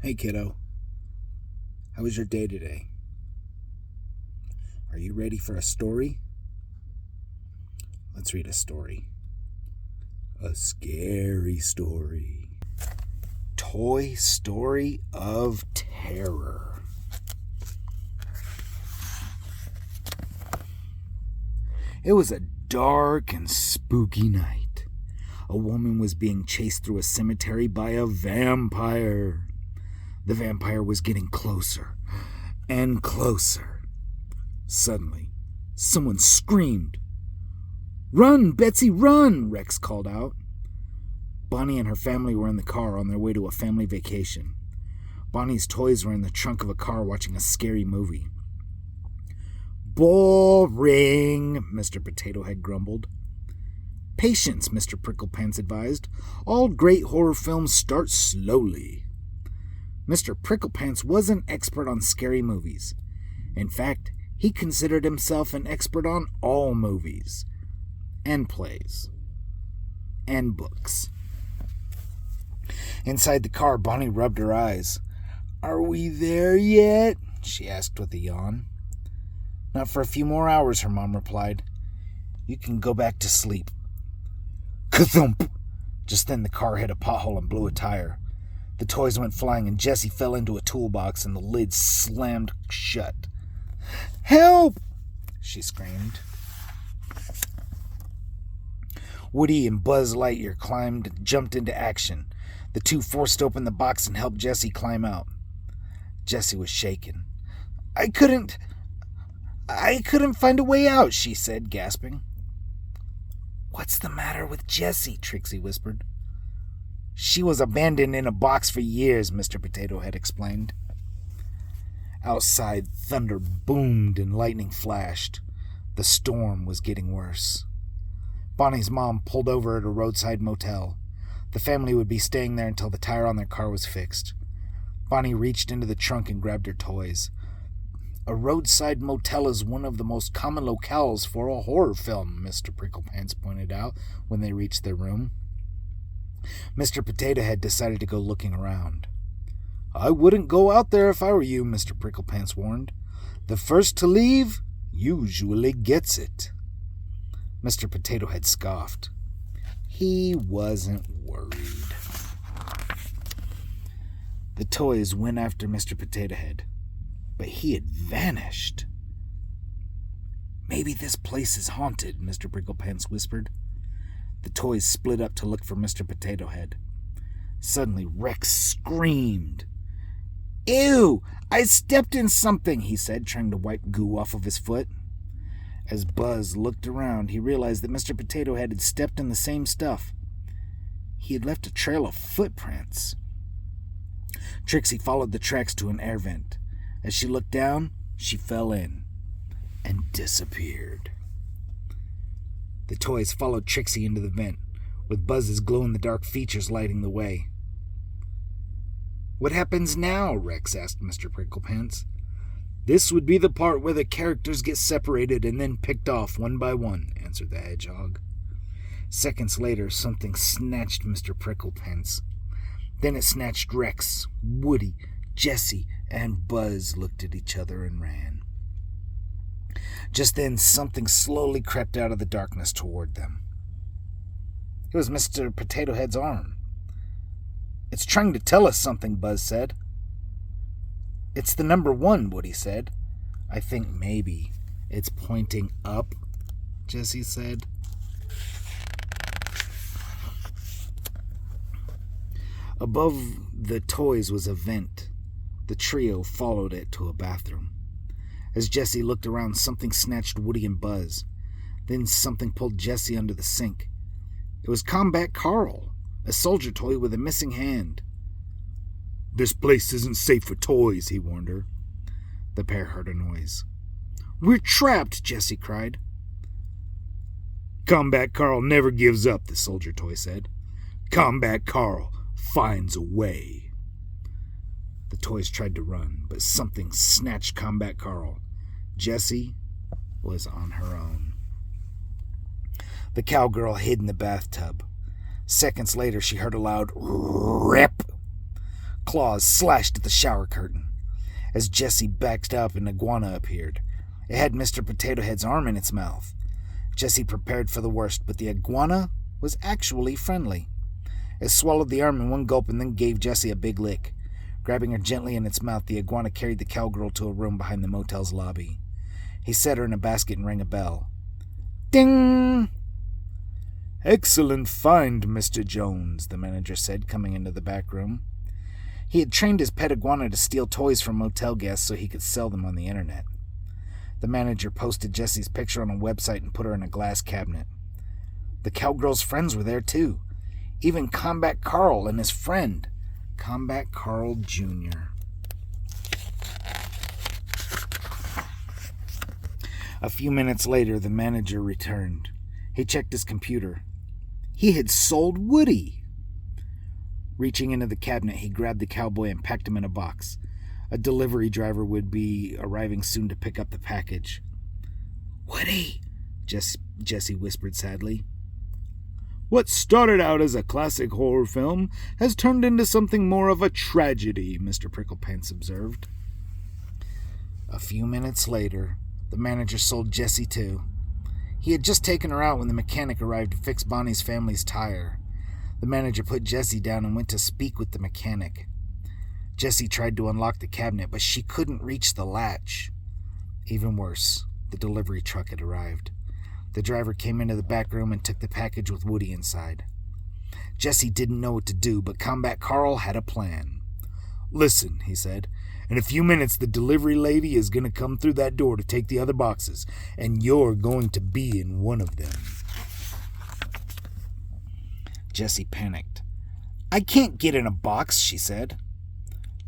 Hey kiddo, how was your day today? Are you ready for a story? Let's read a story. A scary story. Toy Story of Terror. It was a dark and spooky night. A woman was being chased through a cemetery by a vampire. The vampire was getting closer and closer. Suddenly, someone screamed. "Run, Betsy, run!" Rex called out. Bonnie and her family were in the car on their way to a family vacation. Bonnie's toys were in the trunk of a car watching a scary movie. "Boring," Mr. Potato Head grumbled. "Patience," Mr. Pricklepants advised. "All great horror films start slowly." Mr. Pricklepants was an expert on scary movies. In fact, he considered himself an expert on all movies, and plays, and books. Inside the car, Bonnie rubbed her eyes. "Are we there yet?" she asked with a yawn. "Not for a few more hours," her mom replied. "You can go back to sleep." Ka-thump! Just then the car hit a pothole and blew a tire. The toys went flying and Jessie fell into a toolbox and the lid slammed shut. "Help!" she screamed. Woody and Buzz Lightyear jumped into action. The two forced open the box and helped Jessie climb out. Jessie was shaken. I couldn't find a way out," she said, gasping. "What's the matter with Jessie?" Trixie whispered. "She was abandoned in a box for years," Mr. Potato Head explained. Outside, thunder boomed and lightning flashed. The storm was getting worse. Bonnie's mom pulled over at a roadside motel. The family would be staying there until the tire on their car was fixed. Bonnie reached into the trunk and grabbed her toys. "A roadside motel is one of the most common locales for a horror film," Mr. Pricklepants pointed out when they reached their room. Mr. Potato Head decided to go looking around. "I wouldn't go out there if I were you," Mr. Pricklepants warned. "The first to leave usually gets it." Mr. Potato Head scoffed. He wasn't worried. The toys went after Mr. Potato Head, but he had vanished. "Maybe this place is haunted," Mr. Pricklepants whispered. The toys split up to look for Mr. Potato Head. Suddenly, Rex screamed. "Ew! I stepped in something," he said, trying to wipe goo off of his foot. As Buzz looked around, he realized that Mr. Potato Head had stepped in the same stuff. He had left a trail of footprints. Trixie followed the tracks to an air vent. As she looked down, she fell in and disappeared. The toys followed Trixie into the vent, with Buzz's glow-in-the-dark features lighting the way. "What happens now?" Rex asked Mr. Pricklepants. "This would be the part where the characters get separated and then picked off one by one," answered the hedgehog. Seconds later, something snatched Mr. Pricklepants. Then it snatched Rex. Woody, Jessie, and Buzz looked at each other and ran. Just then, something slowly crept out of the darkness toward them. It was Mr. Potato Head's arm. "It's trying to tell us something," Buzz said. "It's the number 1, Woody said. "I think maybe it's pointing up," Jessie said. Above the toys was a vent. The trio followed it to a bathroom. As Jessie looked around, something snatched Woody and Buzz. Then something pulled Jessie under the sink. It was Combat Carl, a soldier toy with a missing hand. "This place isn't safe for toys," he warned her. The pair heard a noise. "We're trapped!" Jessie cried. "Combat Carl never gives up," the soldier toy said. "Combat Carl finds a way." The toys tried to run, but something snatched Combat Carl. Jessie was on her own. The cowgirl hid in the bathtub. Seconds later, she heard a loud rip. Claws slashed at the shower curtain. As Jessie backed up, an iguana appeared. It had Mr. Potato Head's arm in its mouth. Jessie prepared for the worst, but the iguana was actually friendly. It swallowed the arm in one gulp and then gave Jessie a big lick. Grabbing her gently in its mouth, the iguana carried the cowgirl to a room behind the motel's lobby. He set her in a basket and rang a bell. Ding! "Excellent find, Mr. Jones," the manager said, coming into the back room. He had trained his pet iguana to steal toys from motel guests so he could sell them on the internet. The manager posted Jessie's picture on a website and put her in a glass cabinet. The cowgirl's friends were there, too. Even Combat Carl and his friend, Combat Carl Jr. A few minutes later, the manager returned. He checked his computer. He had sold Woody. Reaching into the cabinet, he grabbed the cowboy and packed him in a box. A delivery driver would be arriving soon to pick up the package. "Woody," Jessie whispered sadly. "What started out as a classic horror film has turned into something more of a tragedy," Mr. Pricklepants observed. A few minutes later, the manager sold Jessie too. He had just taken her out when the mechanic arrived to fix Bonnie's family's tire. The manager put Jessie down and went to speak with the mechanic. Jessie tried to unlock the cabinet, but she couldn't reach the latch. Even worse, the delivery truck had arrived. The driver came into the back room and took the package with Woody inside. Jessie didn't know what to do, but Combat Carl had a plan. "Listen," he said, "in a few minutes the delivery lady is going to come through that door to take the other boxes, and you're going to be in one of them." Jessie panicked. "I can't get in a box," she said.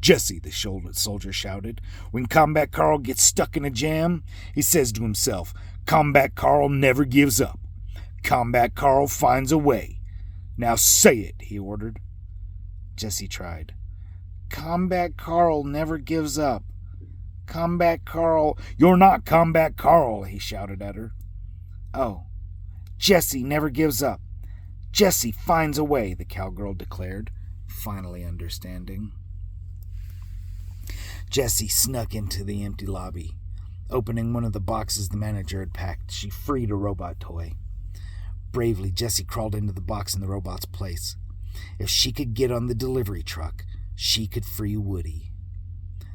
"Jessie," the soldier shouted, "when Combat Carl gets stuck in a jam, he says to himself, 'Combat Carl never gives up. Combat Carl finds a way.' Now say it," he ordered. Jessie tried. "Combat Carl never gives up. Combat Carl—" "You're not Combat Carl," he shouted at her. "Oh, Jessie never gives up. Jessie finds a way," the cowgirl declared, finally understanding. Jessie snuck into the empty lobby. Opening one of the boxes the manager had packed, she freed a robot toy. Bravely, Jessie crawled into the box in the robot's place. If she could get on the delivery truck, she could free Woody.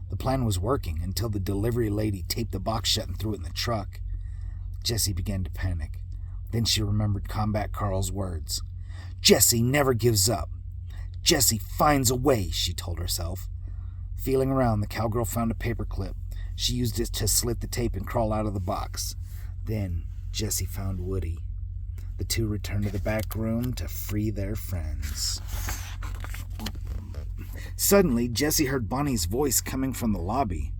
The plan was working until the delivery lady taped the box shut and threw it in the truck. Jessie began to panic. Then she remembered Combat Carl's words. "Jessie never gives up. Jessie finds a way," she told herself. Feeling around, the cowgirl found a paperclip. She used it to slit the tape and crawl out of the box. Then Jessie found Woody. The two returned to the back room to free their friends. Suddenly, Jessie heard Bonnie's voice coming from the lobby.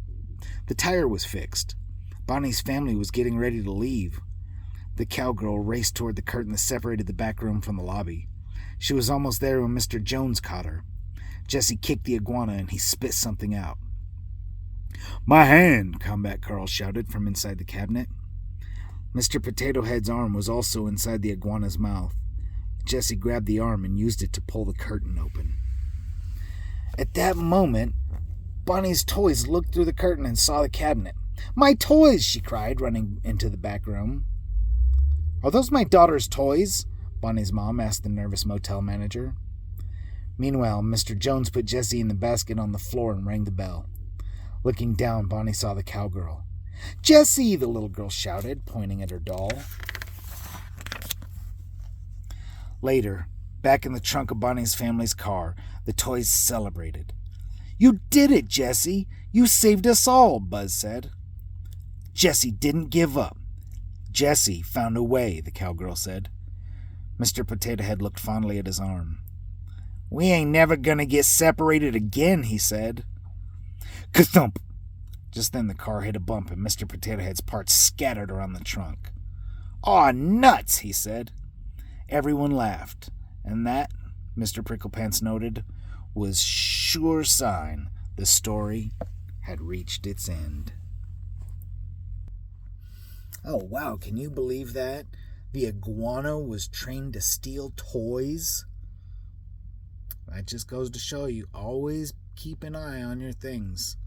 The tire was fixed. Bonnie's family was getting ready to leave. The cowgirl raced toward the curtain that separated the back room from the lobby. She was almost there when Mr. Jones caught her. Jessie kicked the iguana and he spit something out. "My hand!" Combat Carl shouted from inside the cabinet. Mr. Potato Head's arm was also inside the iguana's mouth. Jessie grabbed the arm and used it to pull the curtain open. At that moment, Bonnie's toys looked through the curtain and saw the cabinet. "My toys!" she cried, running into the back room. "Are those my daughter's toys?" Bonnie's mom asked the nervous motel manager. Meanwhile, Mr. Jones put Jessie in the basket on the floor and rang the bell. Looking down, Bonnie saw the cowgirl. "Jessie!" the little girl shouted, pointing at her doll. Later, back in the trunk of Bonnie's family's car, the toys celebrated. "You did it, Jessie! You saved us all," Buzz said. "Jessie didn't give up. Jessie found a way," the cowgirl said. Mr. Potato Head looked fondly at his arm. "We ain't never gonna get separated again," he said. Ka-thump! Just then the car hit a bump and Mr. Potato Head's parts scattered around the trunk. "Aw, nuts!" he said. Everyone laughed, and that, Mr. Pricklepants noted, was sure sign the story had reached its end. Oh, wow, can you believe that? The iguana was trained to steal toys? That just goes to show you, always keep an eye on your things,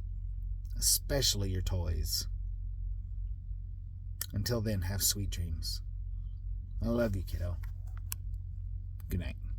especially your toys. Until then, have sweet dreams. I love you, kiddo. Good night.